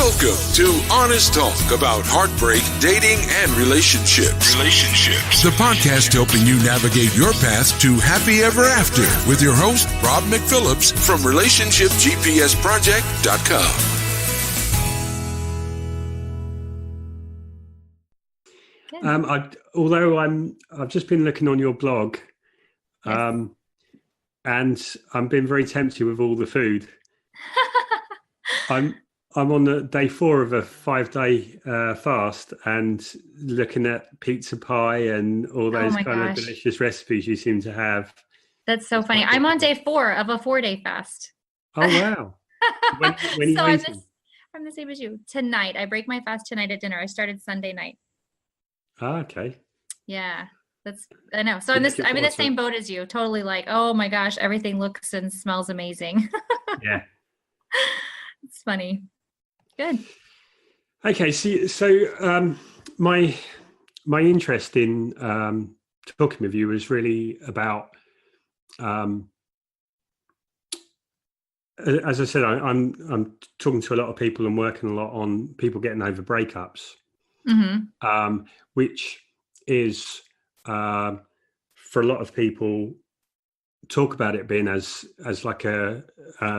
Welcome to Honest Talk about heartbreak, dating, and relationships. The podcast helping you navigate your path to happy ever after with your host, Rob McPhillips from RelationshipGPSproject.com. I've just been looking on your blog, Yes. and I'm being very tempted with all the food. I'm on the day 4 of a 5-day fast and looking at pizza pie and all those kind of delicious recipes you seem to have. That's so funny. I'm on day 4 of a 4-day fast. Oh, wow. When are you eating? I'm the same as you. Tonight. I break my fast tonight at dinner. I started Sunday night. Oh, okay. Yeah. I know. So I'm in the same boat as you. Totally like, oh my gosh, everything looks and smells amazing. Yeah. It's funny. Good. Okay. So my interest in talking with you was really about, as I said, I'm talking to a lot of people and working a lot on people getting over breakups, which is for a lot of people talk about it being as like a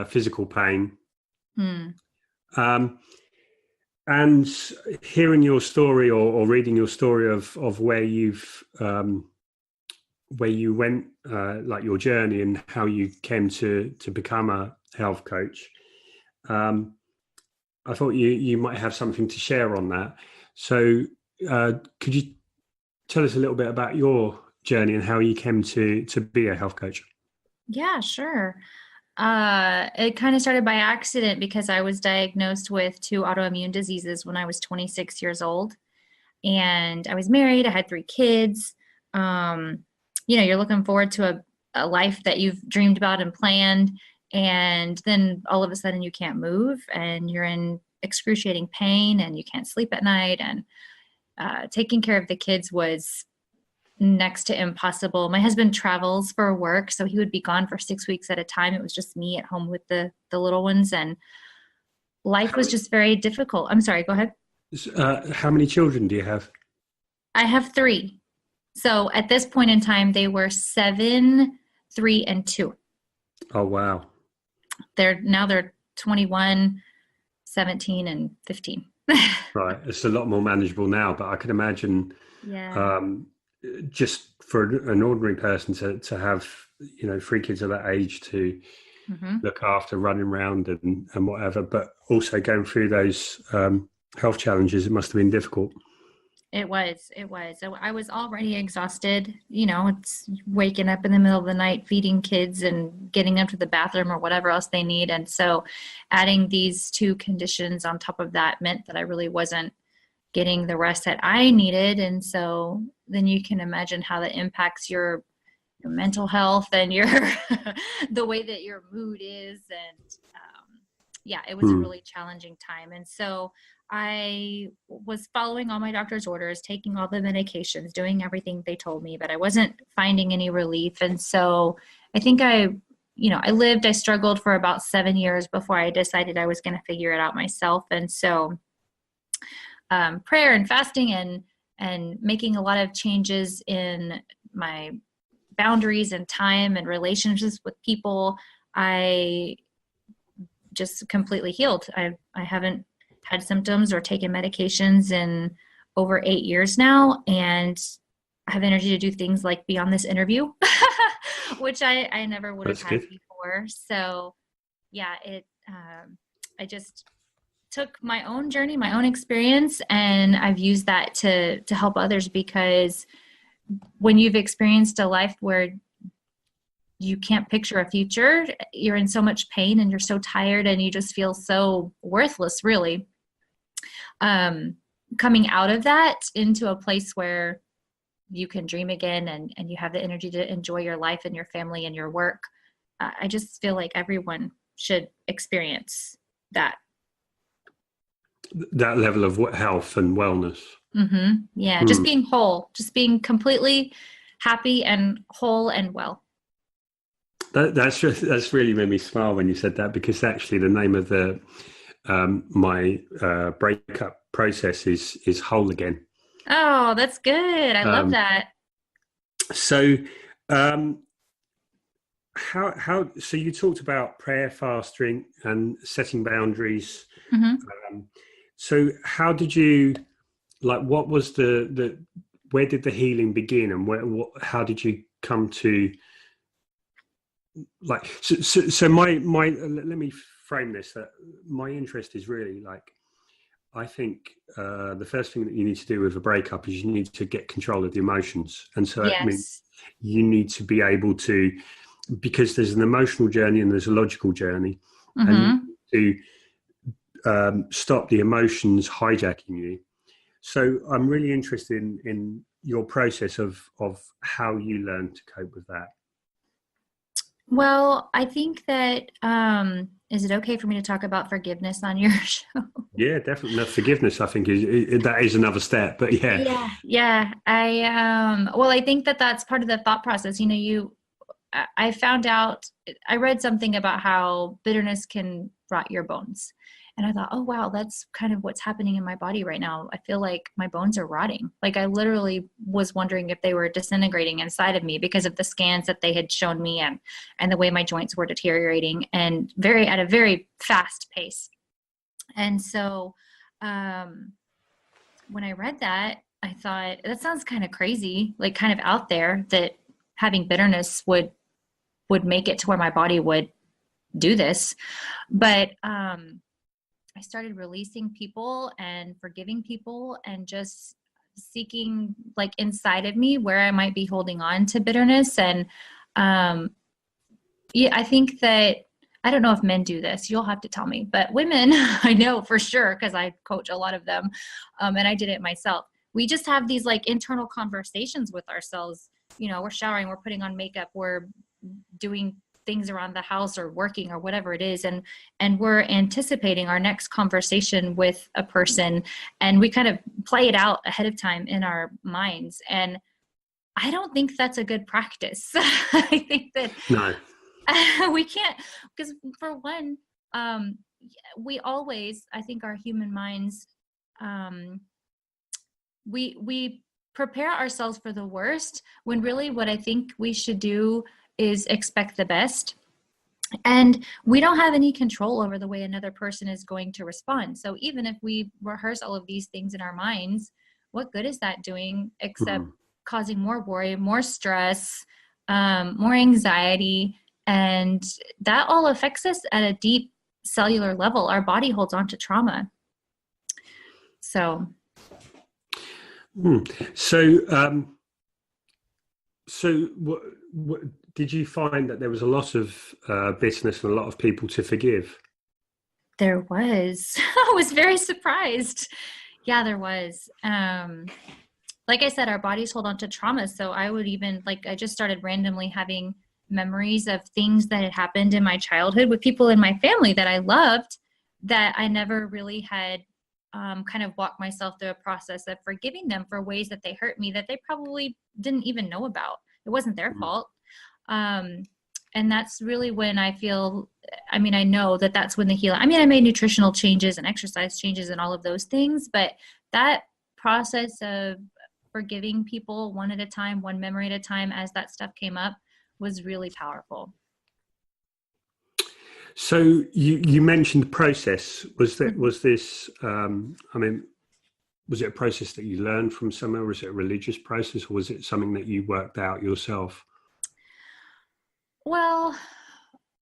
physical pain. And hearing your story or reading your story of where you went, like your journey and how you came to become a health coach, I thought you might have something to share on that. So could you tell us a little bit about your journey and how you came to be a health coach? Yeah, sure. It kind of started by accident because I was diagnosed with 2 autoimmune diseases when I was 26 years old, and I was married. I had 3 kids. You're looking forward to a life that you've dreamed about and planned, and then all of a sudden you can't move and you're in excruciating pain and you can't sleep at night, and taking care of the kids was next to impossible. My husband travels for work, so he would be gone for 6 weeks at a time. It was just me at home with the little ones, and life was just very difficult. I'm sorry, go ahead. How many children do you have? I have 3. So at this point in time, they were 7, 3, and 2. Oh, wow. They're 21, 17, and 15. Right. It's a lot more manageable now, but I can imagine just for an ordinary person to have, 3 kids of that age to look after, running around and whatever, but also going through those health challenges, it must have been difficult. It was. So I was already exhausted. It's waking up in the middle of the night, feeding kids and getting them to the bathroom or whatever else they need. And so adding these 2 conditions on top of that meant that I really wasn't getting the rest that I needed. And so then you can imagine how that impacts your mental health and your the way that your mood is. And it was a really challenging time. And so I was following all my doctor's orders, taking all the medications, doing everything they told me, but I wasn't finding any relief. And so I think I struggled for about 7 years before I decided I was going to figure it out myself. And so prayer and fasting and making a lot of changes in my boundaries and time and relationships with people, I just completely healed. I haven't had symptoms or taken medications in over 8 years now, and I have energy to do things like be on this interview, which I never would have had before. So I just took my own journey, my own experience, and I've used that to help others, because when you've experienced a life where you can't picture a future, you're in so much pain and you're so tired and you just feel so worthless, really. Coming out of that into a place where you can dream again and you have the energy to enjoy your life and your family and your work. I just feel like everyone should experience that. That level of health and wellness. Yeah, just being whole, just being completely happy and whole and well. That's really made me smile when you said that, because actually the name of the my breakup process is whole again. Oh, that's good. I love that. So, so you talked about prayer, fasting, and setting boundaries. Mm-hmm. So how did you, like, what was the where did the healing begin, and how did you come to, like, so my let me frame this, that my interest is really, like, I think the first thing that you need to do with a breakup is you need to get control of the emotions. And so that means you need to be able to, because there's an emotional journey and there's a logical journey, and to stop the emotions hijacking you. So I'm really interested in your process of how you learn to cope with that. Well, I think that, is it okay for me to talk about forgiveness on your show? Yeah, definitely. No, forgiveness, I think, that is another step, but yeah. Yeah. I think that that's part of the thought process. I found out, I read something about how bitterness can rot your bones. And I thought, oh, wow, that's kind of what's happening in my body right now. I feel like my bones are rotting. Like, I literally was wondering if they were disintegrating inside of me because of the scans that they had shown me, and the way my joints were deteriorating, and at a very fast pace. And so when I read that, I thought, that sounds kind of crazy, like kind of out there, that having bitterness would make it to where my body would do this. But I started releasing people and forgiving people, and just seeking, like, inside of me where I might be holding on to bitterness. And I think that, I don't know if men do this, you'll have to tell me, but women, I know for sure, because I coach a lot of them, and I did it myself. We just have these, like, internal conversations with ourselves. We're showering, we're putting on makeup, we're doing things around the house or working or whatever it is, and we're anticipating our next conversation with a person, and we kind of play it out ahead of time in our minds. And I don't think that's a good practice. I think that we can't, because for one, we always, I think our human minds, we prepare ourselves for the worst, when really what I think we should do is expect the best. And we don't have any control over the way another person is going to respond. So even if we rehearse all of these things in our minds, what good is that doing, except causing more worry, more stress, more anxiety? And that all affects us at a deep cellular level. Our body holds on to trauma. So what did you find, that there was a lot of bitterness and a lot of people to forgive? There was. I was very surprised. Yeah, there was. Like I said, our bodies hold on to trauma. So I would even, like, I just started randomly having memories of things that had happened in my childhood with people in my family that I loved, that I never really had kind of walked myself through a process of forgiving them for ways that they hurt me that they probably didn't even know about. It wasn't their fault. And that's really when I feel, I know that that's when the healing, I made nutritional changes and exercise changes and all of those things, but that process of forgiving people one at a time, one memory at a time, as that stuff came up, was really powerful. So you mentioned process. Was this, was it a process that you learned from somewhere? Was it a religious process, or was it something that you worked out yourself? Well,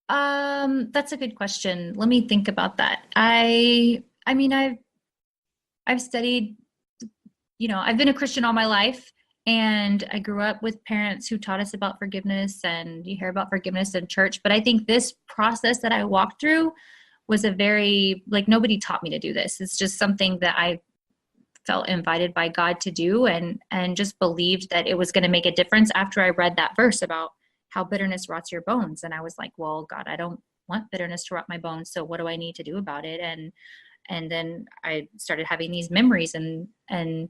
that's a good question. Let me think about that. I've studied, I've been a Christian all my life, and I grew up with parents who taught us about forgiveness, and you hear about forgiveness in church. But I think this process that I walked through was nobody taught me to do this. It's just something that I felt invited by God to do, and just believed that it was going to make a difference after I read that verse about how bitterness rots your bones. And I was like, well, God, I don't want bitterness to rot my bones. So what do I need to do about it? And then I started having these memories and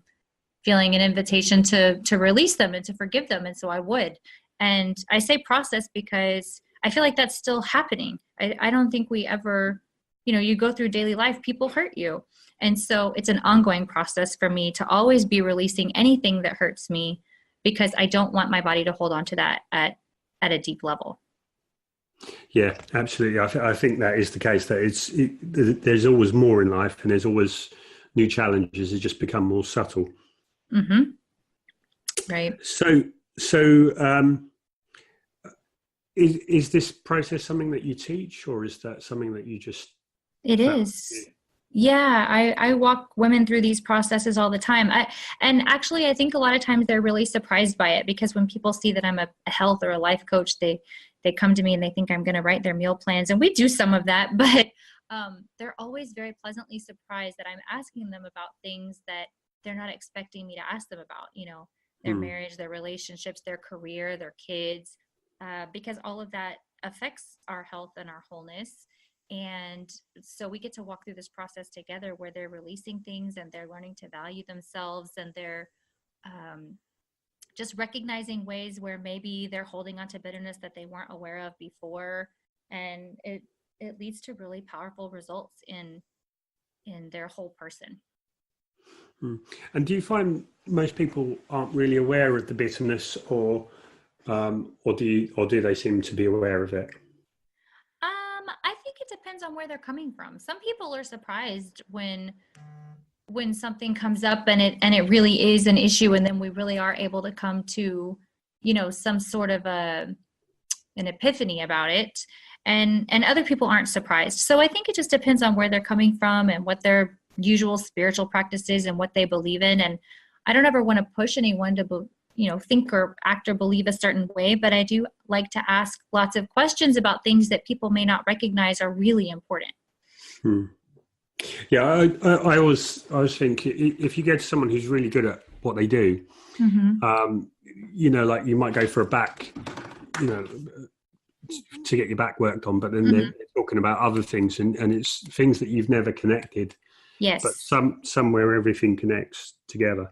feeling an invitation to release them and to forgive them. And so I would. And I say process because I feel like that's still happening. I don't think we ever you go through daily life, people hurt you. And so it's an ongoing process for me to always be releasing anything that hurts me, because I don't want my body to hold on to that at a deep level. Yeah, absolutely. I think that is the case, that there's always more in life, and there's always new challenges. They just become more subtle. Mm-hmm. Right. So is this process something that you teach, or is that something that you just... It is. Yeah, I walk women through these processes all the time. And actually, I think a lot of times they're really surprised by it, because when people see that I'm a health or a life coach, they come to me and they think I'm going to write their meal plans. And we do some of that, but they're always very pleasantly surprised that I'm asking them about things that they're not expecting me to ask them about, their marriage, their relationships, their career, their kids, because all of that affects our health and our wholeness. And so we get to walk through this process together, where they're releasing things and they're learning to value themselves, and they're just recognizing ways where maybe they're holding on to bitterness that they weren't aware of before. And it leads to really powerful results in their whole person. And do you find most people aren't really aware of the bitterness, or do they seem to be aware of it? I think it depends on where they're coming from. Some people are surprised when something comes up and it really is an issue, and then we really are able to come to, some sort of an epiphany about it. And other people aren't surprised. So I think it just depends on where they're coming from and what their usual spiritual practice is and what they believe in. And I don't ever want to push anyone to think or act or believe a certain way, but I do like to ask lots of questions about things that people may not recognize are really important. Yeah, I always think, if you get to someone who's really good at what they do, like you might go for a back, to get your back worked on, but then they're talking about other things, and it's things that you've never connected. Yes. But somewhere everything connects together.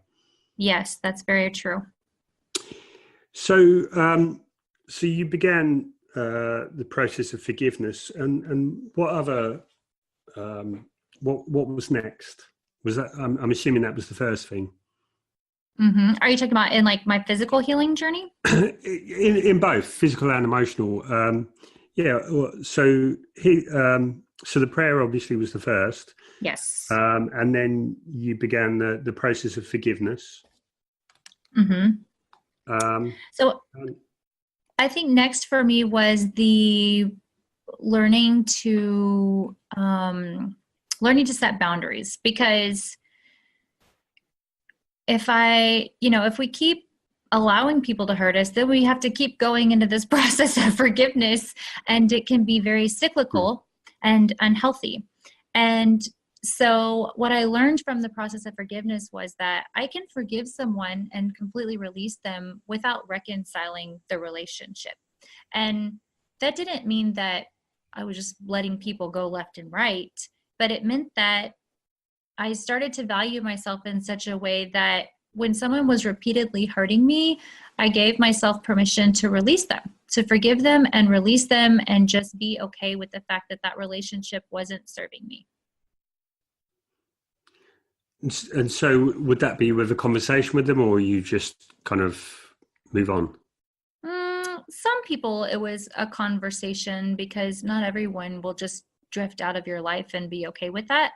Yes, that's very true. So, so you began the process of forgiveness, and what other, what was next? Was that? I'm assuming that was the first thing. Mm-hmm. Are you talking about in like my physical healing journey? in both physical and emotional. So the prayer obviously was the first. Yes. And then you began the process of forgiveness. So I think next for me was the learning to set boundaries, because if we keep allowing people to hurt us, then we have to keep going into this process of forgiveness, and it can be very cyclical and unhealthy. And so what I learned from the process of forgiveness was that I can forgive someone and completely release them without reconciling the relationship. And that didn't mean that I was just letting people go left and right, but it meant that I started to value myself in such a way that when someone was repeatedly hurting me, I gave myself permission to release them, to forgive them and release them, and just be okay with the fact that relationship wasn't serving me. And so would that be with a conversation with them, or you just kind of move on? Some people, it was a conversation, because not everyone will just drift out of your life and be okay with that.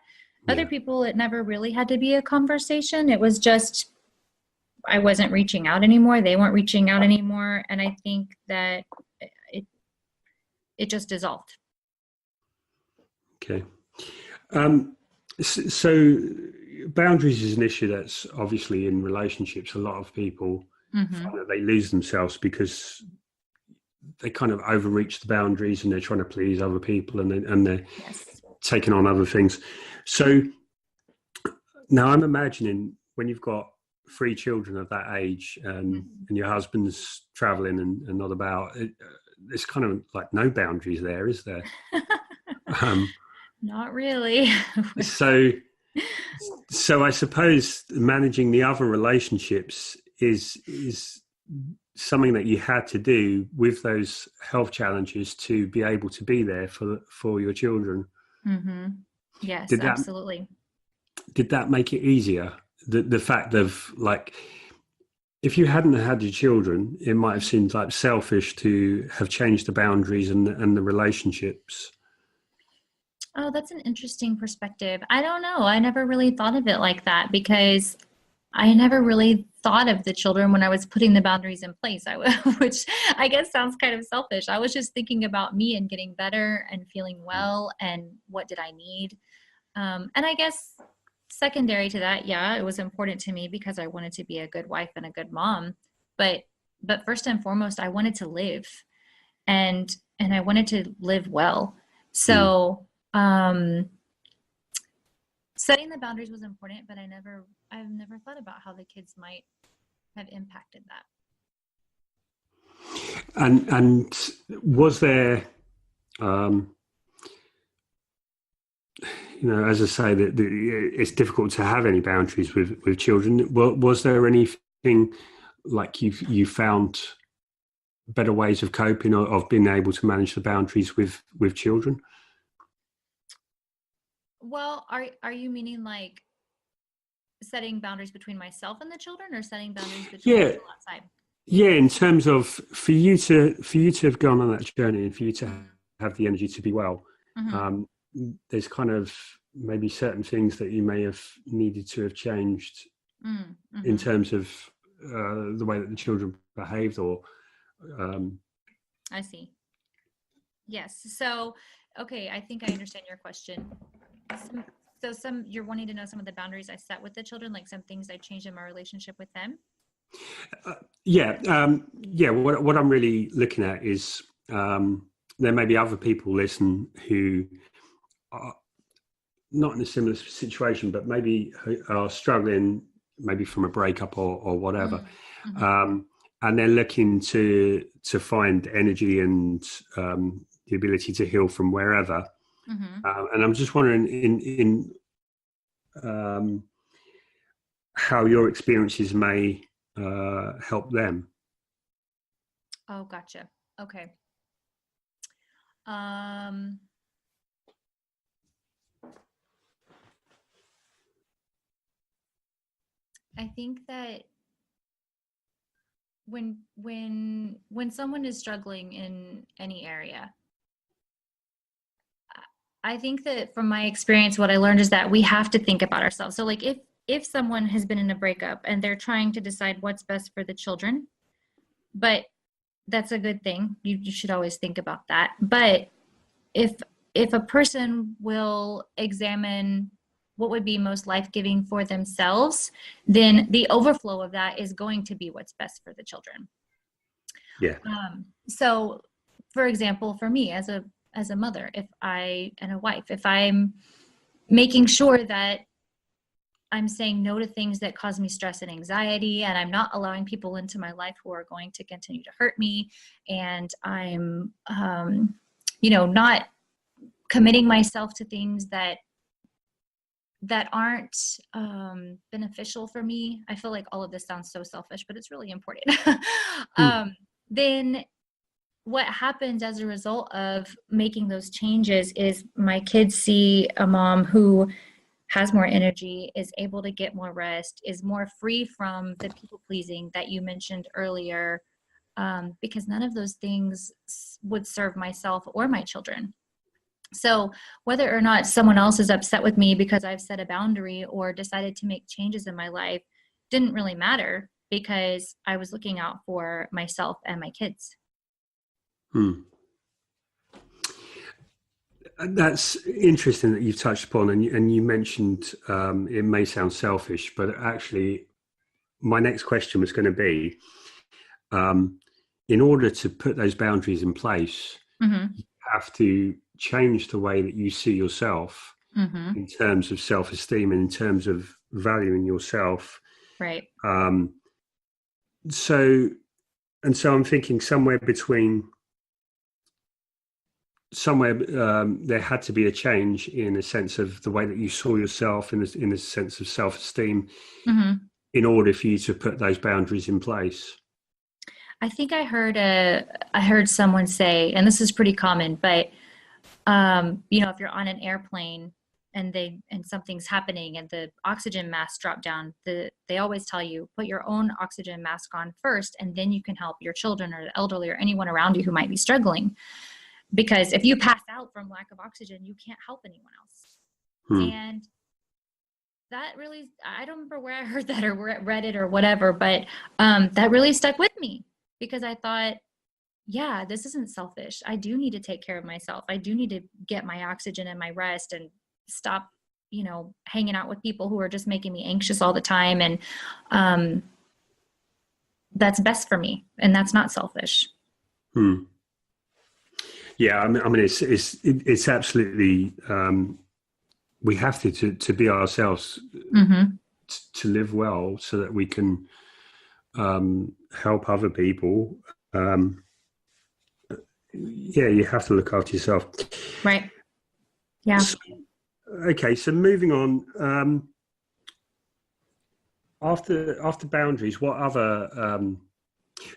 Other people, it never really had to be a conversation. It was just, I wasn't reaching out anymore. They weren't reaching out anymore. And I think that it just dissolved. Okay. So boundaries is an issue that's obviously in relationships. A lot of people find that they lose themselves because they kind of overreach the boundaries, and they're trying to please other people, and they're taking on other things. So now I'm imagining when you've got 3 children of that age, and your husband's traveling and not about, there's kind of like no boundaries there, is there? Not really. So I suppose managing the other relationships is something that you had to do with those health challenges to be able to be there for your children. Mm-hmm. Yes, Did that absolutely. did that make it easier? The fact of like, if you hadn't had your children, it might have seemed like selfish to have changed the boundaries and the relationships. Oh, that's an interesting perspective. I don't know. I never really thought of it like that because I never really thought of the children when I was putting the boundaries in place. Which I guess sounds kind of selfish. I was just thinking about me and getting better and feeling well and what did I need. And I guess secondary to that, yeah, it was important to me because I wanted to be a good wife and a good mom. But first and foremost, I wanted to live and I wanted to live well. Mm. So setting the boundaries was important, but I've never thought about how the kids might have impacted that. And was there, as I say, that it's difficult to have any boundaries with children. Was there anything like you found better ways of coping or of being able to manage the boundaries with children? Well, are you meaning like setting boundaries between myself and the children, or setting boundaries between people outside? Yeah, in terms of for you to have gone on that journey and for you to have the energy to be well, there's kind of maybe certain things that you may have needed to have changed in terms of the way that the children behaved, or I see. Yes. So, okay, I think I understand your question. You're wanting to know some of the boundaries I set with the children, like some things I changed in my relationship with them. What I'm really looking at is there may be other people listen who are not in a similar situation, but maybe are struggling, maybe from a breakup or whatever, and they're looking to find energy and the ability to heal from wherever. And I'm just wondering in how your experiences may help them. Oh, gotcha. Okay. I think that when someone is struggling in any area, I think that from my experience, what I learned is that we have to think about ourselves. So like if someone has been in a breakup and they're trying to decide what's best for the children, but that's a good thing. You should always think about that. But if a person will examine what would be most life-giving for themselves, then the overflow of that is going to be what's best for the children. Yeah. So for example, for me as a mother, and a wife, if I'm making sure that I'm saying no to things that cause me stress and anxiety, and I'm not allowing people into my life who are going to continue to hurt me, and I'm, not committing myself to things that aren't beneficial for me. I feel like all of this sounds so selfish, but it's really important. Then what happens as a result of making those changes is my kids see a mom who has more energy, is able to get more rest, is more free from the people pleasing that you mentioned earlier, because none of those things would serve myself or my children. So whether or not someone else is upset with me because I've set a boundary or decided to make changes in my life didn't really matter, because I was looking out for myself and my kids. That's interesting that you've touched upon, and you mentioned it may sound selfish, but actually my next question was going to be, in order to put those boundaries in place, you have to change the way that you see yourself in terms of self-esteem and in terms of valuing yourself. Right. So I'm thinking somewhere there had to be a change in a sense of the way that you saw yourself, in a sense of self-esteem, in order for you to put those boundaries in place. I think I heard someone say, and this is pretty common, but If you're on an airplane and something's happening and the oxygen mask drop down, they always tell you, put your own oxygen mask on first, and then you can help your children or the elderly or anyone around you who might be struggling. Because if you pass out from lack of oxygen, you can't help anyone else. And that really, I don't remember where I heard that or read it or whatever, but that really stuck with me, because I thought, yeah, this isn't selfish. I do need to take care of myself. I do need to get my oxygen and my rest and stop, hanging out with people who are just making me anxious all the time. And that's best for me. And that's not selfish. Yeah. I mean, it's absolutely, we have to be ourselves, to live well, so that we can help other people. You have to look after yourself. Right. Yeah. So moving on, after boundaries, what other,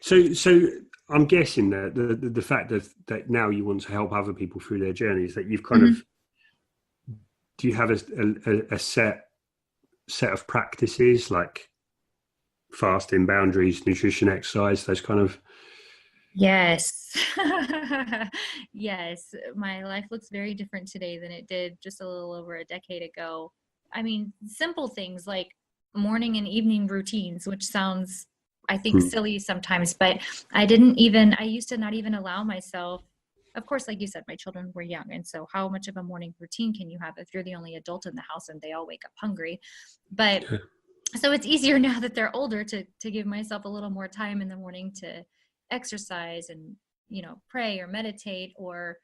so I'm guessing that the fact that now you want to help other people through their journeys, that you've kind of, do you have a set of practices like fasting, boundaries, nutrition, exercise, those kind of? Yes. Yes. My life looks very different today than it did just a little over a decade ago. I mean, simple things like morning and evening routines, which sounds, I think, silly sometimes, but I used to not even allow myself. Of course, like you said, my children were young. And so how much of a morning routine can you have if you're the only adult in the house and they all wake up hungry? But so it's easier now that they're older to give myself a little more time in the morning to exercise and, pray or meditate or,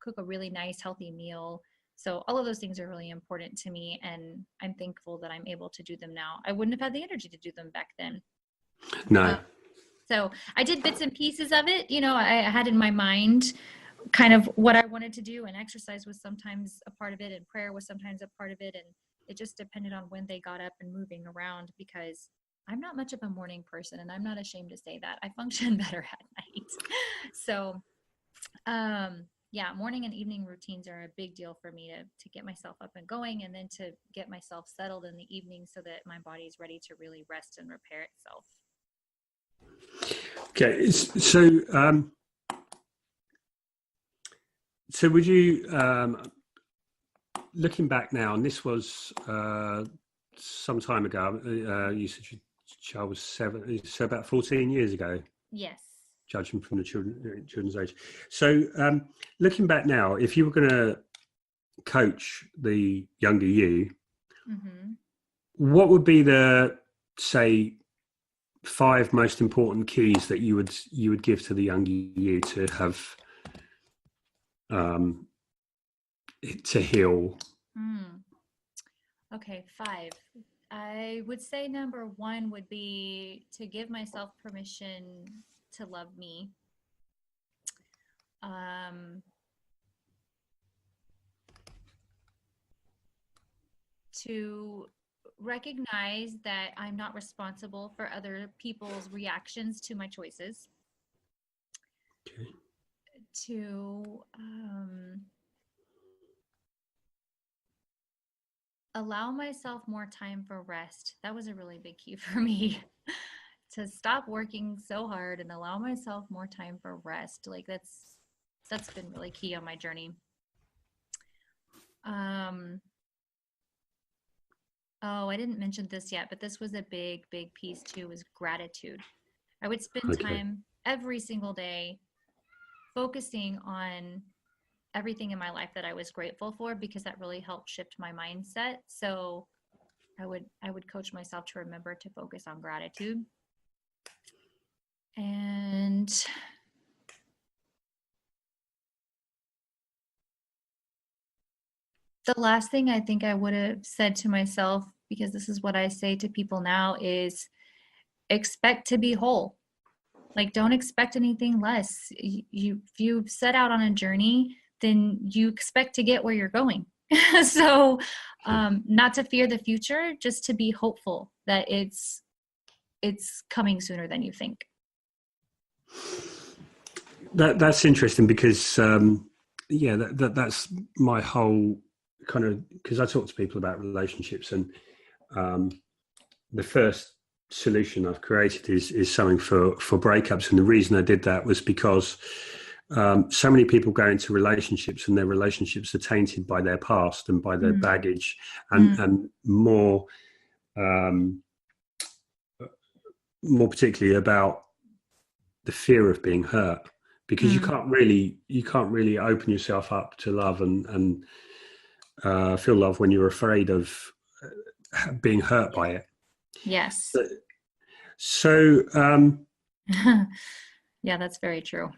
cook a really nice, healthy meal. So all of those things are really important to me. And I'm thankful that I'm able to do them now. I wouldn't have had the energy to do them back then. No. So I did bits and pieces of it. I had in my mind kind of what I wanted to do, and exercise was sometimes a part of it, and prayer was sometimes a part of it. And it just depended on when they got up and moving around, because I'm not much of a morning person, and I'm not ashamed to say that. I function better at night. So, morning and evening routines are a big deal for me to get myself up and going, and then to get myself settled in the evening so that my body's ready to really rest and repair itself. Okay, so would you, looking back now, and this was some time ago, you said your child was 7, so about 14 years ago. Yes. Judging from the children's age. So looking back now, if you were going to coach the younger you, what would be the, say, 5 most important keys that you would give to the younger you to have to heal? Okay, 5. I would say number 1 would be to give myself permission to love me. To recognize that I'm not responsible for other people's reactions to my choices. Okay. To allow myself more time for rest. That was a really big key for me. To stop working so hard and allow myself more time for rest. Like that's been really key on my journey. I didn't mention this yet, but this was a big piece too, was gratitude. I would spend time every single day focusing on everything in my life that I was grateful for, because that really helped shift my mindset. So I would coach myself to remember to focus on gratitude. And the last thing I think I would have said to myself, because this is what I say to people now, is expect to be whole. Like, don't expect anything less. If you set out on a journey, then you expect to get where you're going. So not to fear the future, just to be hopeful that it's coming sooner than you think. That's interesting, because yeah, that's my whole kind of, because I talk to people about relationships, and the first solution I've created is something for breakups. And the reason I did that was because so many people go into relationships and their relationships are tainted by their past and by their baggage, and more particularly about the fear of being hurt, because you can't really open yourself up to love and feel love when you're afraid of being hurt by it. Yes. So yeah, that's very true.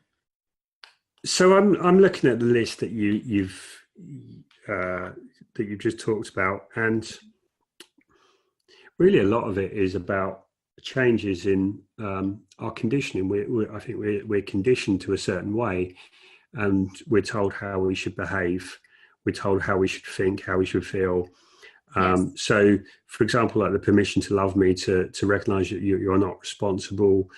So I'm looking at the list that you've just talked about, and really a lot of it is about changes in our conditioning. I think we're conditioned to a certain way, and we're told how we should behave. We're told how we should think, how we should feel. So, for example, like the permission to love me, to recognize that you're not responsible.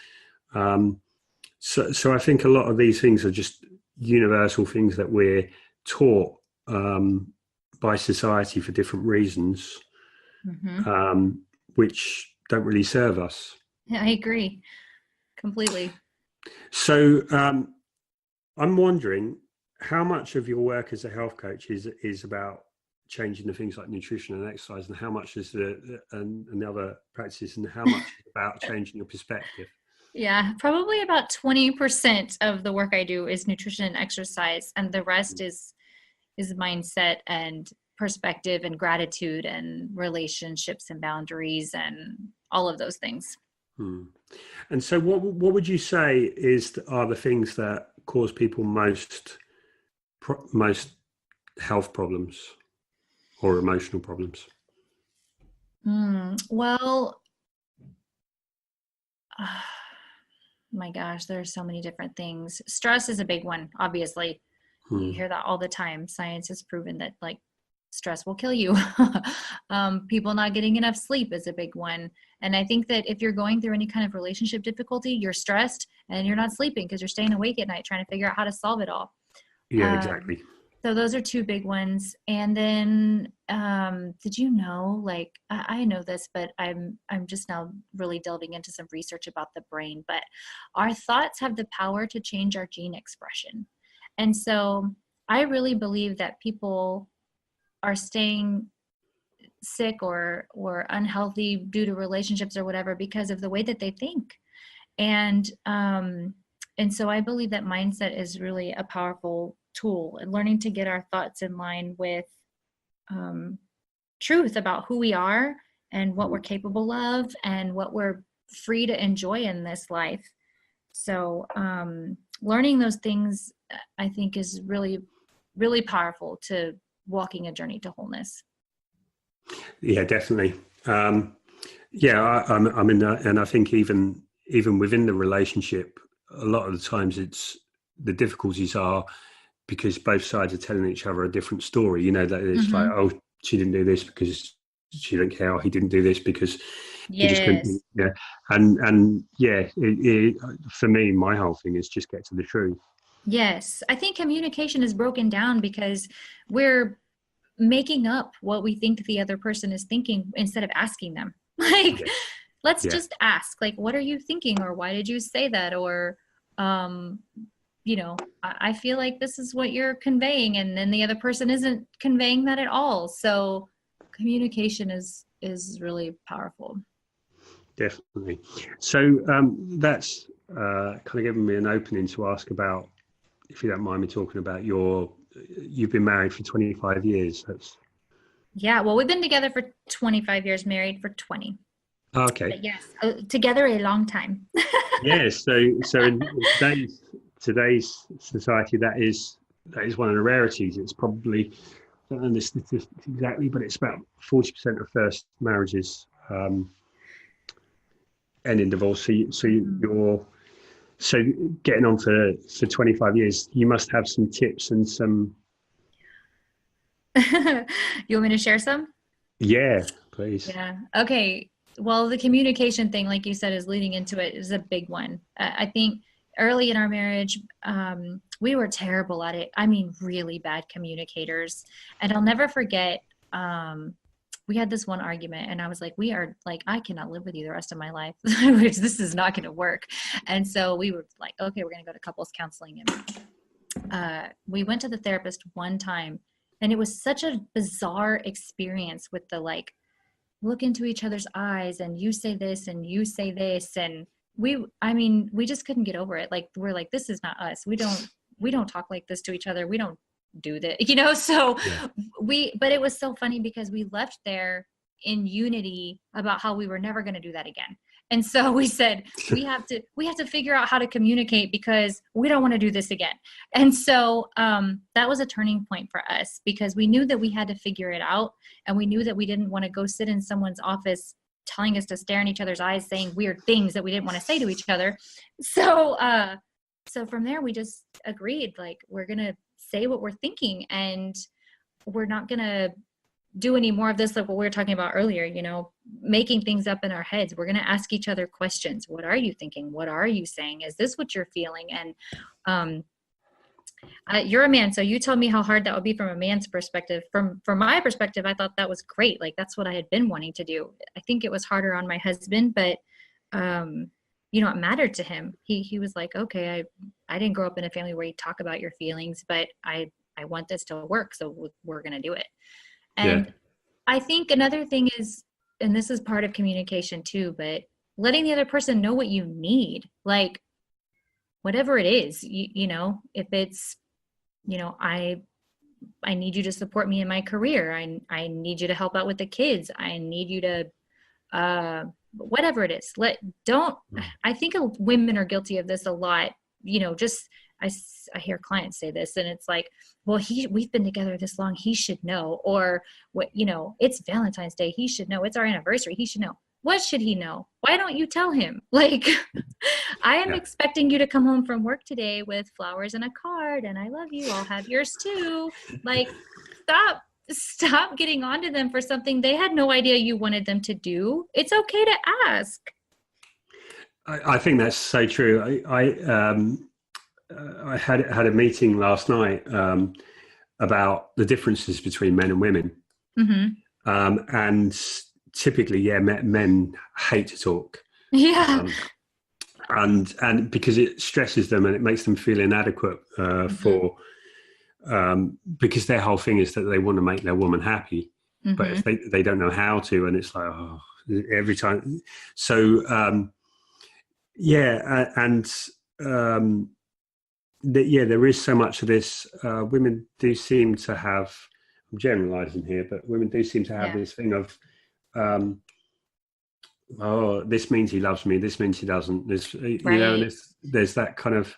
So I think a lot of these things are just universal things that we're taught by society for different reasons, which don't really serve us. Yeah, I agree completely. So I'm wondering how much of your work as a health coach is about changing the things like nutrition and exercise, and how much is the other practices, and how much is about changing your perspective? Yeah, probably about 20% of the work I do is nutrition and exercise, and the rest is mindset and perspective and gratitude and relationships and boundaries and all of those things. And so what would you say are the things that cause people most health problems or emotional problems? Well, my gosh, there are so many different things. Stress is a big one, obviously. You hear that all the time. Science has proven that like stress will kill you. People not getting enough sleep is a big one. And I think that if you're going through any kind of relationship difficulty, you're stressed and you're not sleeping because you're staying awake at night trying to figure out how to solve it all. Yeah, exactly. So those are two big ones. And then, did you know, like, I know this, but I'm just now really delving into some research about the brain, but our thoughts have the power to change our gene expression. And so I really believe that people are staying sick or unhealthy due to relationships or whatever because of the way that they think. And so I believe that mindset is really a powerful tool, and learning to get our thoughts in line with truth about who we are and what we're capable of and what we're free to enjoy in this life. So learning those things, I think, is really, really powerful to walking a journey to wholeness. Yeah, definitely. I'm in that, and I think even within the relationship, a lot of the times the difficulties are because both sides are telling each other a different story. You know, that it's like, oh, she didn't do this because she didn't care, or he didn't do this because he just couldn't. Yeah, and yeah, for me, my whole thing is just get to the truth. Yes, I think communication is broken down because we're making up what we think the other person is thinking instead of asking them. Like, let's just ask, like, what are you thinking, or why did you say that, or you know, I feel like this is what you're conveying, and then the other person isn't conveying that at all. So communication is really powerful. Definitely. So that's kind of given me an opening to ask about, if you don't mind me talking about you've been married for 25 years. Yeah, well, we've been together for 25 years, married for 20. Okay. But yes, together a long time. Yes. So in today's society, that is one of the rarities. It's probably, I don't know the statistics exactly, but it's about 40% of first marriages end in divorce. So getting on for 25 years, you must have some tips and some. You want me to share some? Yeah, please. Yeah. Okay. Well, the communication thing, like you said, is leading into it, is a big one. I think early in our marriage, we were terrible at it. I mean, really bad communicators. And I'll never forget, we had this one argument and I was like, I cannot live with you the rest of my life. This is not going to work. And so we were like, okay, we're going to go to couples counseling. And we went to the therapist one time, and it was such a bizarre experience with the look into each other's eyes and you say this and you say this. And we just couldn't get over it. We're like, this is not us. We don't talk like this to each other. We don't do that, so but it was so funny because we left there in unity about how we were never going to do that again. And so we said, we have to figure out how to communicate because we don't want to do this again. And so that was a turning point for us because we knew that we had to figure it out. And we knew that we didn't want to go sit in someone's office telling us to stare in each other's eyes, saying weird things that we didn't want to say to each other. So from there, we just agreed, we're going to say what we're thinking, and we're not going to do any more of this, like what we were talking about earlier, making things up in our heads. We're going to ask each other questions. What are you thinking? What are you saying? Is this what you're feeling? And you're a man, so you tell me how hard that would be from a man's perspective. From my perspective, I thought that was great. That's what I had been wanting to do. I think it was harder on my husband, but it mattered to him. He was like, okay, I didn't grow up in a family where you talk about your feelings, but I want this to work, so we're going to do it. And I think another thing is, and this is part of communication too, but letting the other person know what you need, whatever it is, if it's, I need you to support me in my career. I need you to help out with the kids. I need you to, whatever it is, I think women are guilty of this a lot. I hear clients say this, and it's like, well, we've been together this long. He should know. Or what, it's Valentine's Day. He should know. It's our anniversary. He should know. What should he know? Why don't you tell him? I am expecting you to come home from work today with flowers and a card, and I love you. I'll have yours too. Stop getting onto them for something they had no idea you wanted them to do. It's okay to ask. I think that's so true. I had a meeting last night about the differences between men and women. Mm-hmm. And typically, men hate to talk. Yeah. And because it stresses them and it makes them feel inadequate for because their whole thing is that they want to make their woman happy, but if they don't know how to, and it's like, every time. So there is so much of this. Women do seem to have, I'm generalizing here, but women do seem to have this thing of, this means he loves me, this means he doesn't. And there's that kind of,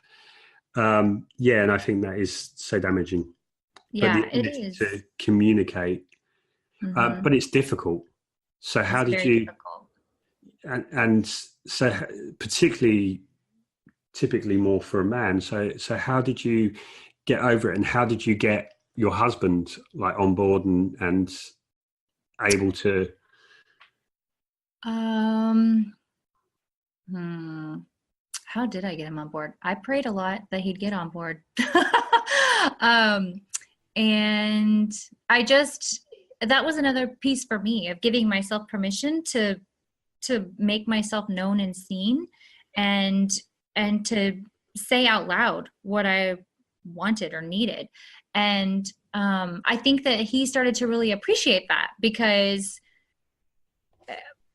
and I think that is so damaging. Yeah, but it is. To communicate, but it's difficult. So how did you, and so particularly, typically more for a man. So how did you get over it, and how did you get your husband on board and able to? How did I get him on board? I prayed a lot that he'd get on board. And that was another piece for me of giving myself permission to make myself known and seen, and to say out loud what I wanted or needed. And I think that he started to really appreciate that, because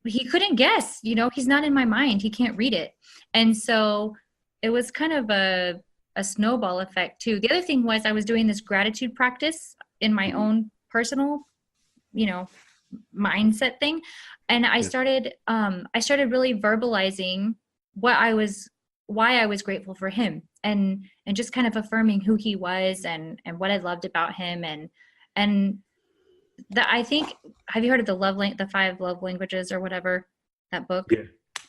he couldn't guess, he's not in my mind. He can't read it. And so it was kind of a snowball effect too. The other thing was I was doing this gratitude practice in my own personal, mindset thing. And I started really verbalizing why I was grateful for him, and just kind of affirming who he was and what I loved about him. And I think, have you heard of the 5 love languages or whatever, that book? Yeah.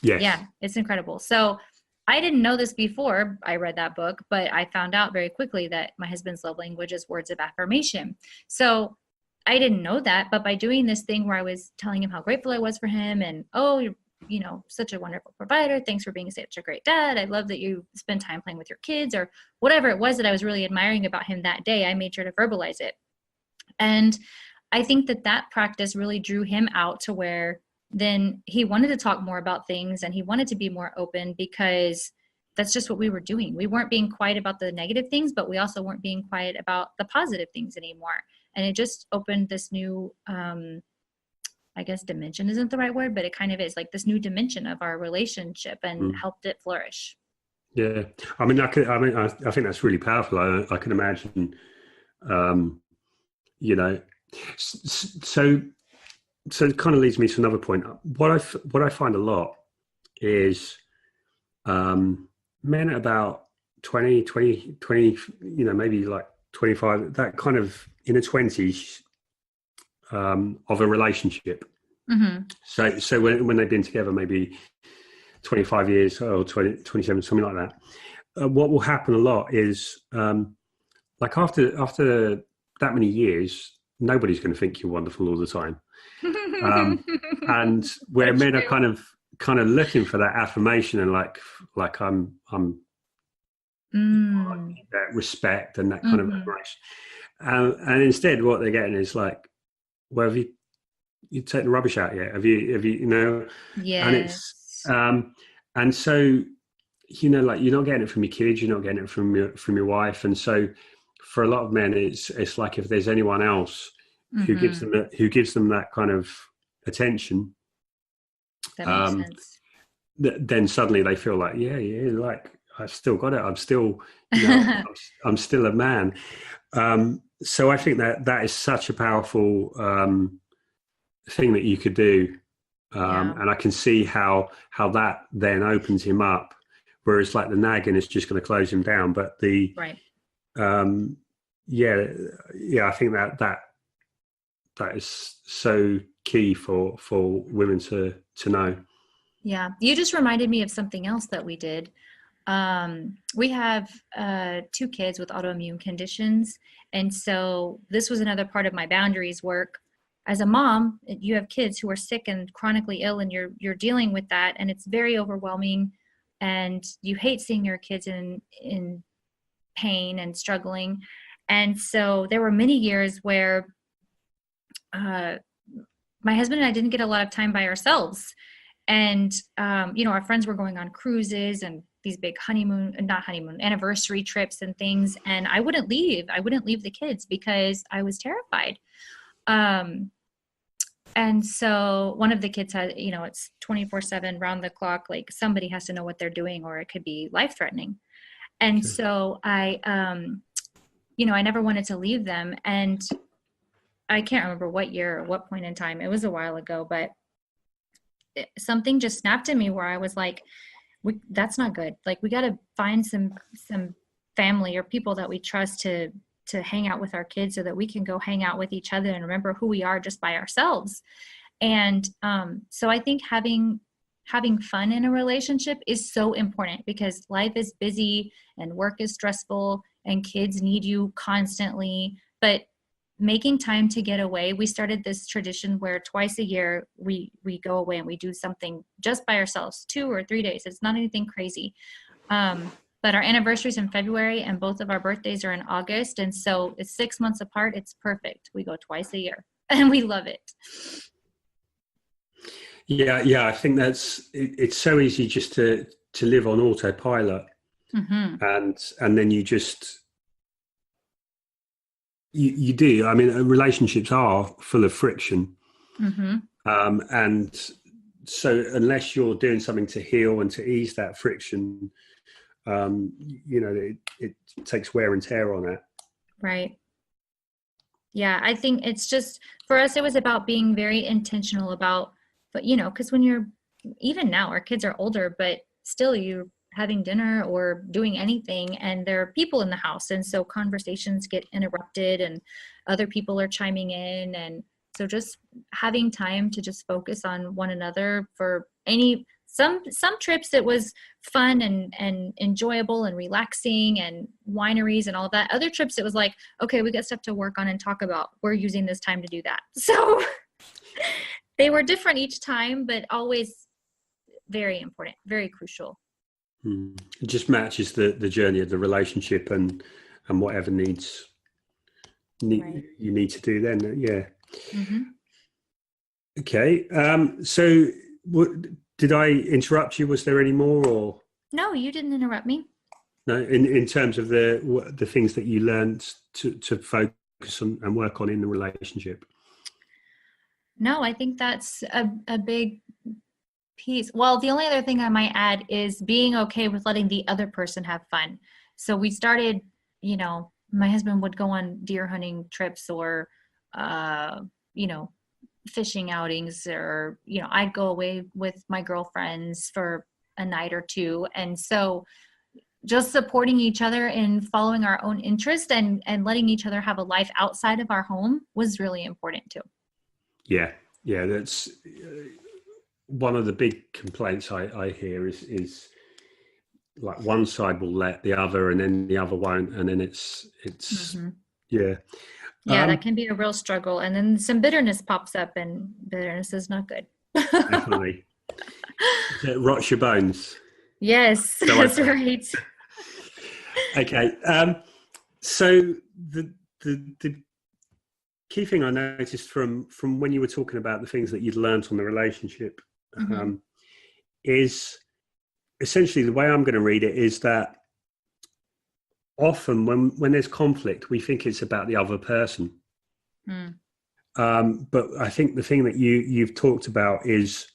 Yes. Yeah. It's incredible. So I didn't know this before I read that book, but I found out very quickly that my husband's love language is words of affirmation. So I didn't know that, but by doing this thing where I was telling him how grateful I was for him, and, such a wonderful provider. Thanks for being such a great dad. I love that you spend time playing with your kids," or whatever it was that I was really admiring about him that day. I made sure to verbalize it. And I think that practice really drew him out to where then he wanted to talk more about things and he wanted to be more open, because that's just what we were doing. We weren't being quiet about the negative things, but we also weren't being quiet about the positive things anymore. And it just opened this new, I guess dimension isn't the right word, but it kind of is, like this new dimension of our relationship, and helped it flourish. Yeah. I mean, I think that's really powerful. I can imagine, so it kind of leads me to another point. What I find a lot is, men at about 20, maybe like 25, that kind of inner 20s, of a relationship. Mm-hmm. So when they've been together maybe 25 years or 20, 27, something like that, what will happen a lot is, like after that many years, nobody's going to think you're wonderful all the time. And where men are kind of looking for that affirmation and like I'm that respect and that kind of admiration. And instead what they're getting is like, well, have you taken the rubbish out yet? Have you Yes. And it's and so like you're not getting it from your kids, you're not getting it from your wife. And so for a lot of men, it's like if there's anyone else who gives them that kind of attention, that makes sense. Then suddenly they feel like, yeah, like I've still got it. I'm still, I'm still a man. So I think that is such a powerful thing that you could do, and I can see how that then opens him up. Whereas like the nagging is just going to close him down, but the right. I think that is so key for women to know. Yeah, you just reminded me of something else that we did. We have 2 kids with autoimmune conditions, and so this was another part of my boundaries work. As a mom, you have kids who are sick and chronically ill, and you're dealing with that, and it's very overwhelming, and you hate seeing your kids in pain and struggling. And so there were many years where my husband and I didn't get a lot of time by ourselves. And, our friends were going on cruises and these big anniversary trips and things. And I wouldn't leave the kids because I was terrified. And so one of the kids had, it's 24/7 round the clock, like somebody has to know what they're doing or it could be life threatening. And so I never wanted to leave them. And I can't remember what year or what point in time, it was a while ago, but something just snapped in me where I was like, that's not good. Like we got to find some family or people that we trust to hang out with our kids so that we can go hang out with each other and remember who we are just by ourselves. And so I think having fun in a relationship is so important because life is busy and work is stressful and kids need you constantly, but making time to get away. We started this tradition where twice a year we go away and we do something just by ourselves, 2 or 3 days. It's not anything crazy. But our anniversary is in February and both of our birthdays are in August. And so it's 6 months apart. It's perfect. We go twice a year and we love it. Yeah. I think it's so easy just to live on autopilot. Mm-hmm. And then you just, you do. I mean, relationships are full of friction. Mm-hmm. And so unless you're doing something to heal and to ease that friction, it takes wear and tear on it. Right. Yeah. I think it's just, for us, it was about being very intentional about, but because when you're, even now our kids are older, but still you're having dinner or doing anything and there are people in the house. And so conversations get interrupted and other people are chiming in. And so just having time to just focus on one another for some trips, it was fun and enjoyable and relaxing and wineries and all that. Other trips, it was like, okay, we got stuff to work on and talk about. We're using this time to do that. So they were different each time, but always very important, very crucial. It just matches the journey of the relationship and whatever needs Right. you need to do then. Yeah. Mm-hmm. Okay. So did I interrupt you? Was there any more, or No, you didn't interrupt me. no? In terms of the things that you learned to focus on and work on in the relationship. No, I think that's a big piece. Well, the only other thing I might add is being okay with letting the other person have fun. So we started, my husband would go on deer hunting trips or, fishing outings, or, I'd go away with my girlfriends for a night or two. And so just supporting each other in following our own interest and letting each other have a life outside of our home was really important too. Yeah, that's one of the big complaints I hear is like one side will let the other and then the other won't, and then it's mm-hmm. Yeah, that can be a real struggle, and then some bitterness pops up, and bitterness is not good. Definitely. It rots your bones. Yes, that's right. Okay, so the key thing I noticed from when you were talking about the things that you'd learned on the relationship mm-hmm. Is essentially, the way I'm going to read it is that often when there's conflict, we think it's about the other person. But I think the thing that you've talked about is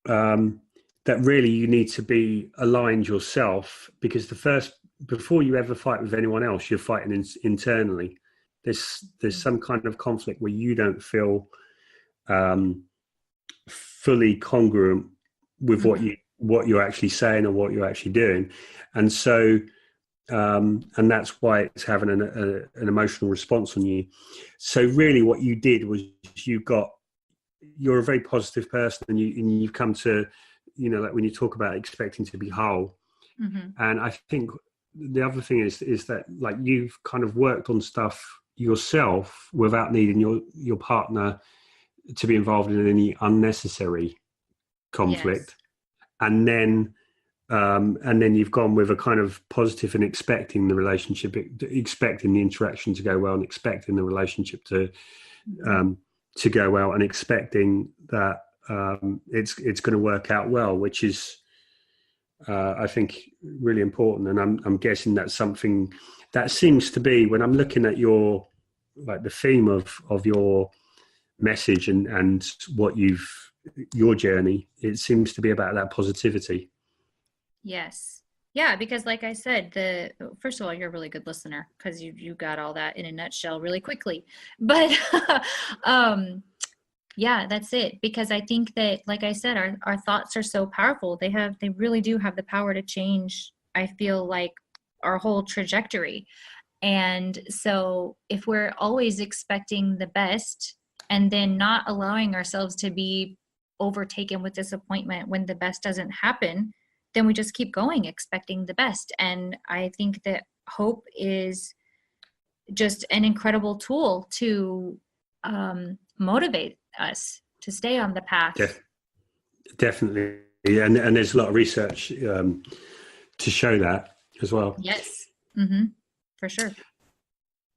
that really you need to be aligned yourself, because before you ever fight with anyone else, you're fighting internally. There's some kind of conflict where you don't feel fully congruent with mm-hmm. what you're actually saying or what you're actually doing, and so and that's why it's having an emotional response on you. So really, what you did was you're a very positive person, and you've come to, like when you talk about expecting to be whole, mm-hmm. and I think the other thing is that like you've kind of worked on stuff yourself without needing your partner to be involved in any unnecessary conflict. Yes. And then you've gone with a kind of positive and expecting the relationship, expecting the interaction to go well, and expecting the relationship to go well, and expecting that it's going to work out well, which is I think really important. And I'm guessing that's something that seems to be, when I'm looking at your, like the theme of your message and what your journey, it seems to be about that positivity. Yes. Yeah, because like I said, first of all, you're a really good listener, because you got all that in a nutshell really quickly. But yeah, that's it. Because I think that, like I said, our thoughts are so powerful. They really do have the power to change, I feel like, our whole trajectory. And so if we're always expecting the best and then not allowing ourselves to be overtaken with disappointment when the best doesn't happen, then we just keep going expecting the best. And I think that hope is just an incredible tool to motivate us to stay on the path. Definitely. And there's a lot of research to show that as well. Yes. Mm-hmm. For sure.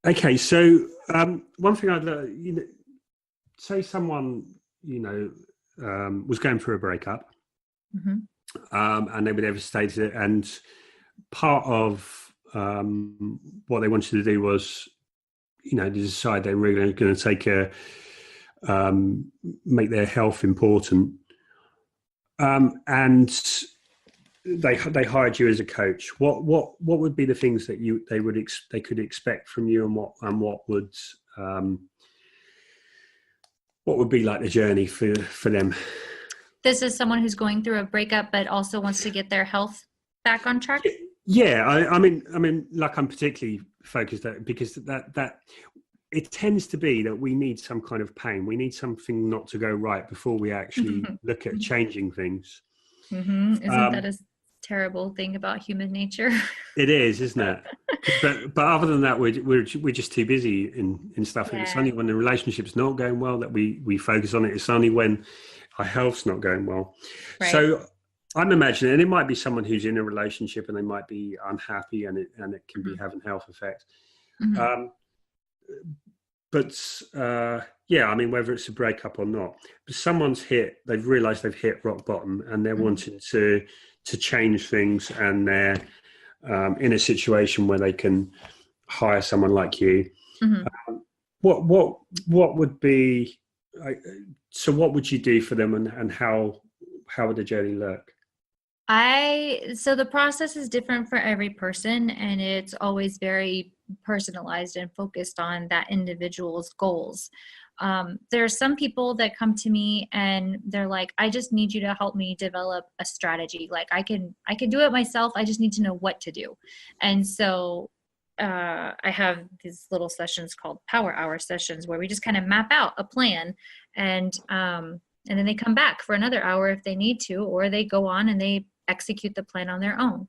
Okay. So one thing I'd say someone, was going through a breakup. Mm-hmm. And they were devastated, and part of what they wanted to do was, to decide they were really going to take make their health important, and they hired you as a coach. What would be the things that they could expect from you, and what would be like the journey for them? This is someone who's going through a breakup, but also wants to get their health back on track. Yeah, I mean, like I'm particularly focused on, because that it tends to be that we need some kind of pain. We need something not to go right before we actually look at changing things. Mm-hmm. Isn't that a terrible thing about human nature? It is, isn't it? but other than that, we're just too busy in stuff. Yeah. And it's only when the relationship's not going well that we focus on it. It's only when our health's not going well. Right. So I'm imagining, and it might be someone who's in a relationship and they might be unhappy, and it can be having health effects. Mm-hmm. Yeah, I mean, whether it's a breakup or not, but they've realized they've hit rock bottom, and they're wanting to change things, and they're in a situation where they can hire someone like you. Mm-hmm. What would be, so what would you do for them, and how would the journey look? So the process is different for every person, and it's always very personalized and focused on that individual's goals. There are some people that come to me and they're like, I just need you to help me develop a strategy. Like I can do it myself. I just need to know what to do. And so I have these little sessions called power hour sessions where we just kind of map out a plan, and then they come back for another hour if they need to, or they go on and they execute the plan on their own.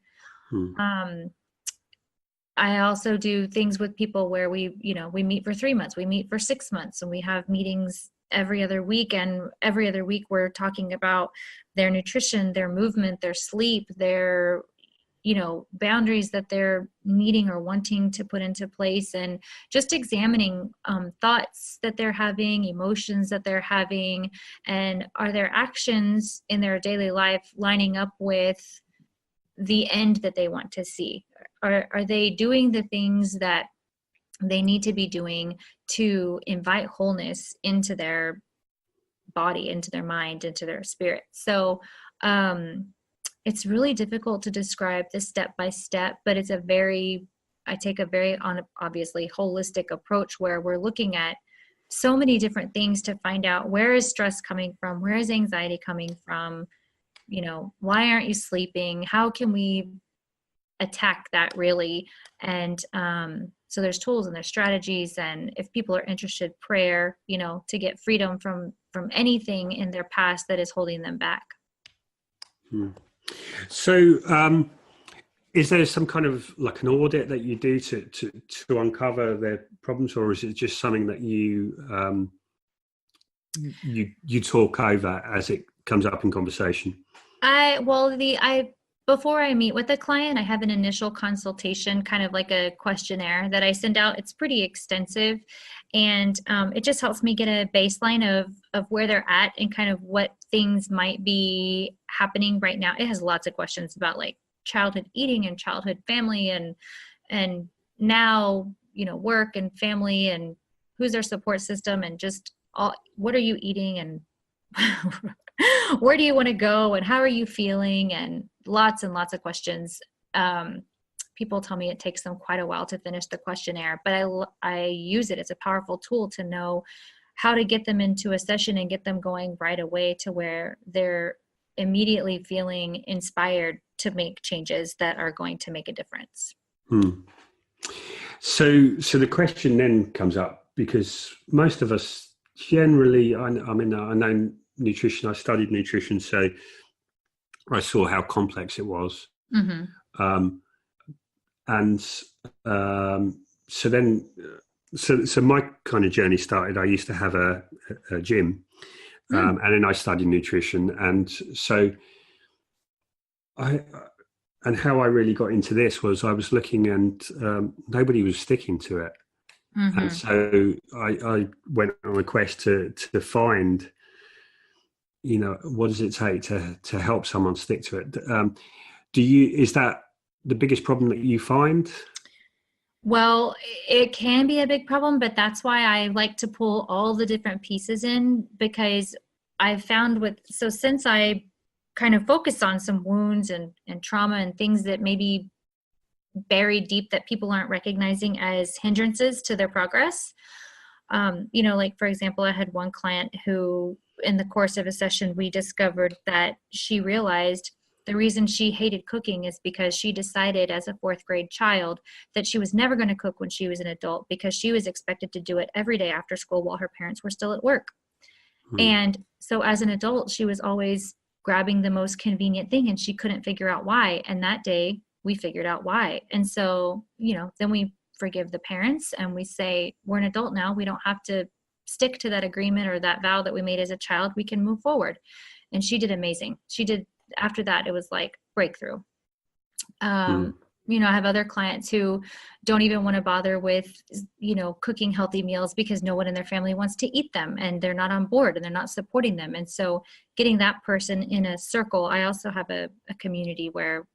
I also do things with people where we meet for 3 months, we meet for 6 months, and we have meetings every other week. And every other week we're talking about their nutrition, their movement, their sleep, their, boundaries that they're needing or wanting to put into place, and just examining thoughts that they're having, emotions that they're having, and are their actions in their daily life lining up with the end that they want to see? Are they doing the things that they need to be doing to invite wholeness into their body, into their mind, into their spirit? So it's really difficult to describe this step by step, but I take a very obviously holistic approach where we're looking at so many different things to find out, where is stress coming from? Where is anxiety coming from? Why aren't you sleeping? How can we attack that really? And so there's tools and there's strategies, and if people are interested, prayer, to get freedom from anything in their past that is holding them back. So is there some kind of like an audit that you do to uncover their problems, or is it just something that you talk over as it comes up in conversation? Before I meet with a client, I have an initial consultation, kind of like a questionnaire that I send out. It's pretty extensive, and it just helps me get a baseline of where they're at and kind of what things might be happening right now. It has lots of questions about like childhood eating and childhood family, and now, work and family, and who's their support system, and just what are you eating, and where do you want to go, and how are you feeling, and lots of questions. People tell me it takes them quite a while to finish the questionnaire, but I use it as a powerful tool to know how to get them into a session and get them going right away to where they're immediately feeling inspired to make changes that are going to make a difference. So the question then comes up, because most of us generally, I know nutrition, I studied nutrition, so I saw how complex it was. So my kind of journey started, I used to have a gym, and then I studied nutrition. And so how I really got into this was I was looking, and nobody was sticking to it. And so I went on a quest to find, what does it take to help someone stick to it? Is that the biggest problem that you find? Well, it can be a big problem, but that's why I like to pull all the different pieces in, because I've found since I kind of focus on some wounds and trauma and things that maybe buried deep that people aren't recognizing as hindrances to their progress. Like for example, I had one client who in the course of a session, we discovered that she realized the reason she hated cooking is because she decided as a 4th grade child that she was never going to cook when she was an adult, because she was expected to do it every day after school while her parents were still at work. And so as an adult, she was always grabbing the most convenient thing, and she couldn't figure out why. And that day we figured out why. And so, then we forgive the parents and we say, we're an adult now. We don't have to stick to that agreement or that vow that we made as a child, we can move forward. And she did amazing. She did, after that, it was like breakthrough. You know, I have other clients who don't even want to bother with, you know, cooking healthy meals because no one in their family wants to eat them and they're not on board and they're not supporting them. And so getting that person in a circle, I also have a community where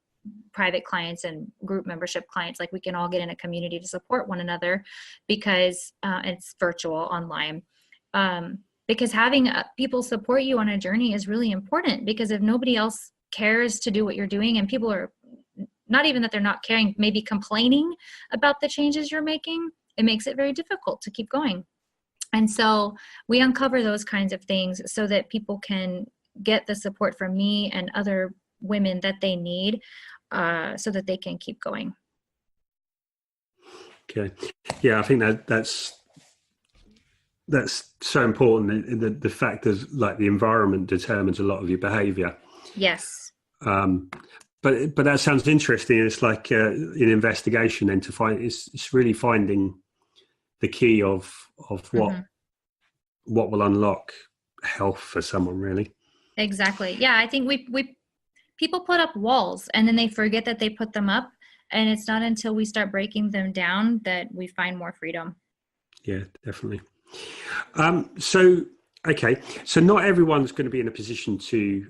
private clients and group membership clients, like we can all get in a community to support one another because it's virtual online. Because having people support you on a journey is really important, because if nobody else cares to do what you're doing and people are not even that they're not caring, maybe complaining about the changes you're making, it makes it very difficult to keep going. And so we uncover those kinds of things so that people can get the support from me and other women that they need so that they can keep going. Okay. Yeah, I think that's so important. The fact that like the environment determines a lot of your behavior. Yes. But that sounds interesting. It's like an investigation, and to find it's really finding the key of what will unlock health for someone, really. Exactly. Yeah, I think we people put up walls and then they forget that they put them up, and it's not until we start breaking them down that we find more freedom. Yeah, definitely. So not everyone's going to be in a position to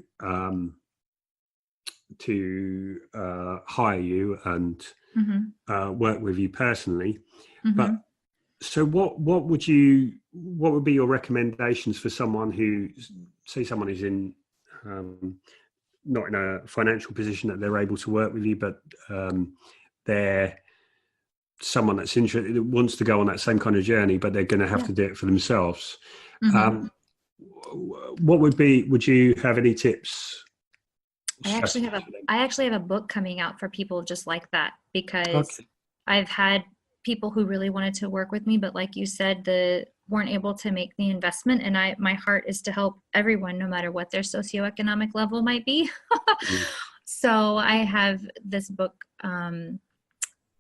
hire you and work with you personally, but so what would be your recommendations for someone who, say someone is in not in a financial position that they're able to work with you, but they're someone that's interested, that wants to go on that same kind of journey, but they're going to have to do it for themselves. What would you have any tips? I actually have a book coming out for people just like that, because I've had people who really wanted to work with me, but like you said, weren't able to make the investment. And my heart is to help everyone, no matter what their socioeconomic level might be. So I have this book,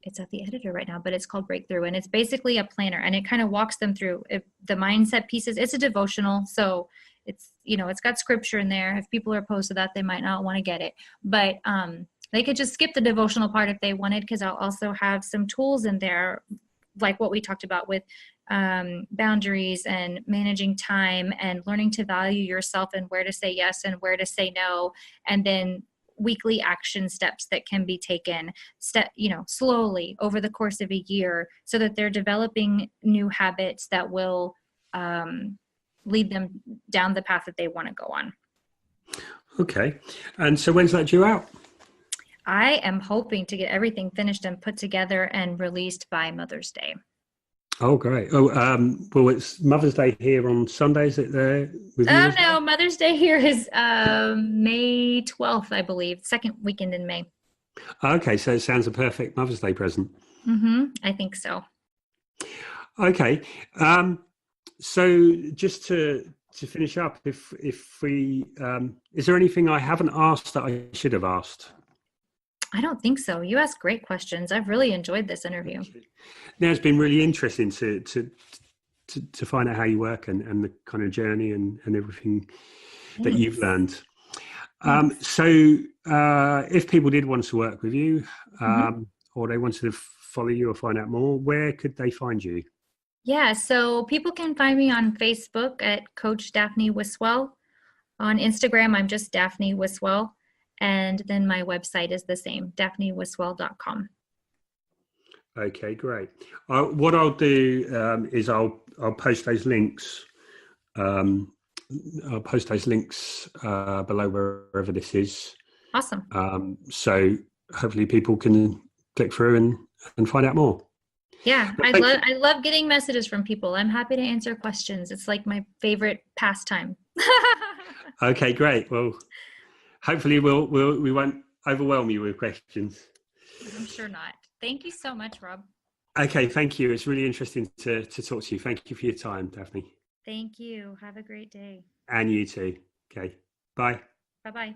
it's at the editor right now, but it's called Breakthrough. And it's basically a planner, and it kind of walks them through the mindset pieces. It's a devotional. So it's, you know, it's got scripture in there. If people are opposed to that, they might not want to get it, but they could just skip the devotional part if they wanted, because I'll also have some tools in there, like what we talked about with boundaries and managing time and learning to value yourself and where to say yes and where to say no. And then weekly action steps that can be taken slowly over the course of a year, so that they're developing new habits that will lead them down the path that they want to go on. Okay. And so when's that due out? I am hoping to get everything finished and put together and released by Mother's Day. Oh, great. Well, it's Mother's Day here on Sunday, is it there? No, Mother's Day here is May 12th, I believe, second weekend in May. Okay, so it sounds a perfect Mother's Day present. I think so. Okay. So just to finish up, if we, is there anything I haven't asked that I should have asked? I don't think so. You asked great questions. I've really enjoyed this interview. Now, it's been really interesting to find out how you work and the kind of journey and everything that you've learned. So if people did want to work with you or they wanted to follow you or find out more, where could they find you? Yeah, so people can find me on Facebook at Coach Dafne Wiswell. On Instagram, I'm just Dafne Wiswell. And then my website is the same, dafnewiswell.com. Okay, great. What I'll do is I'll post those links. I'll post those links below wherever this is. Awesome. So hopefully people can click through and find out more. Yeah, I love getting messages from people. I'm happy to answer questions. It's like my favorite pastime. Okay, great. Well, hopefully we won't overwhelm you with questions. I'm sure not. Thank you so much, Rob. Okay, thank you. It's really interesting to talk to you. Thank you for your time, Dafne. Thank you. Have a great day. And you too. Okay, bye. Bye-bye.